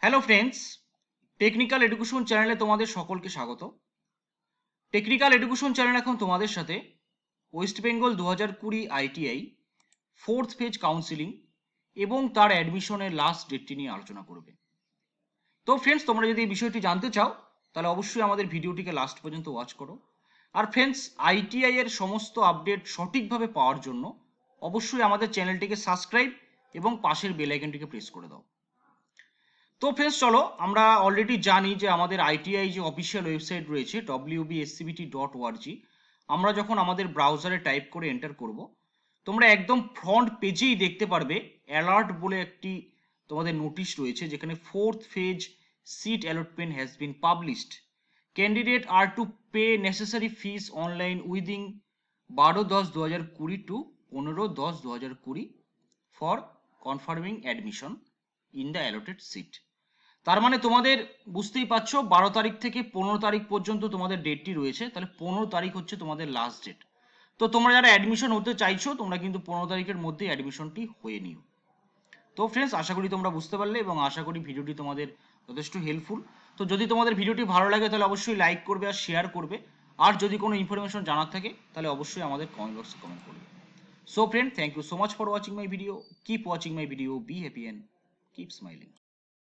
Hello friends, technical education চ্যানেলে তোমাদের সকলকে স্বাগত। টেকনিক্যাল এডুকেশন চ্যানেল এখন তোমাদের সাথে West Bengal 2020 ITI fourth phase counselling এবং তার অ্যাডমিশনের লাস্ট ডেটটি নিয়ে আলোচনা করবে। তো ফ্রেন্ডস, তোমরা যদি এই বিষয়টি জানতে চাও তাহলে অবশ্যই আমাদের ভিডিওটিকে লাস্ট পর্যন্ত ওয়াচ করো। আর ফ্রেন্ডস, আইটিআই এর সমস্ত আপডেট সঠিকভাবে পাওয়ার জন্য অবশ্যই আমাদের চ্যানেলটিকে সাবস্ক্রাইব এবং পাশের বেল আইকনটিকে প্রেস করে দাও। তো ফ্রেন্ডস, চলো আমরা অলরেডি জানি যে আমাদের আইটিআই যে অফিসিয়াল ওয়েবসাইট রয়েছে wbscbt.org, আমরা যখন আমাদের ব্রাউজারে টাইপ করে এন্টার করব, তোমরা একদম ফ্রন্ট পেজেই দেখতে পারবে অ্যালার্ট বলে একটি তোমাদের নোটিশ রয়েছে, যেখানে fourth phase seat allotment has been published, candidate are to pay necessary fees online within 12/10/2020 to 15/10/2020 for confirming admission in the allotted seat. তার মানে তোমাদের বুঝতেই পারছো 12 তারিখ থেকে 15 তারিখ পর্যন্ত তোমাদের ডেটটি রয়েছে, তাহলে 15 তারিখ হচ্ছে তোমাদের লাস্ট ডেট। তো তোমরা যারা অ্যাডমিশন হতে চাইছো তোমরা কিন্তু 15 তারিখের মধ্যেই অ্যাডমিশনটি হয়ে নিও। তো ফ্রেন্ডস, আশা করি তোমরা বুঝতে পারলে এবং আশা করি ভিডিওটি তোমাদের যথেষ্ট হেল্পফুল। তো যদি তোমাদের ভিডিওটি ভালো লাগে তাহলে অবশ্যই লাইক করবে আর শেয়ার করবে, আর যদি কোনো ইনফরমেশন জানার থাকে তাহলে অবশ্যই আমাদের কমেন্ট বক্সে কমেন্ট করবে। So friend, thank you so much for watching my video. Keep watching my video, be happy and keep smiling.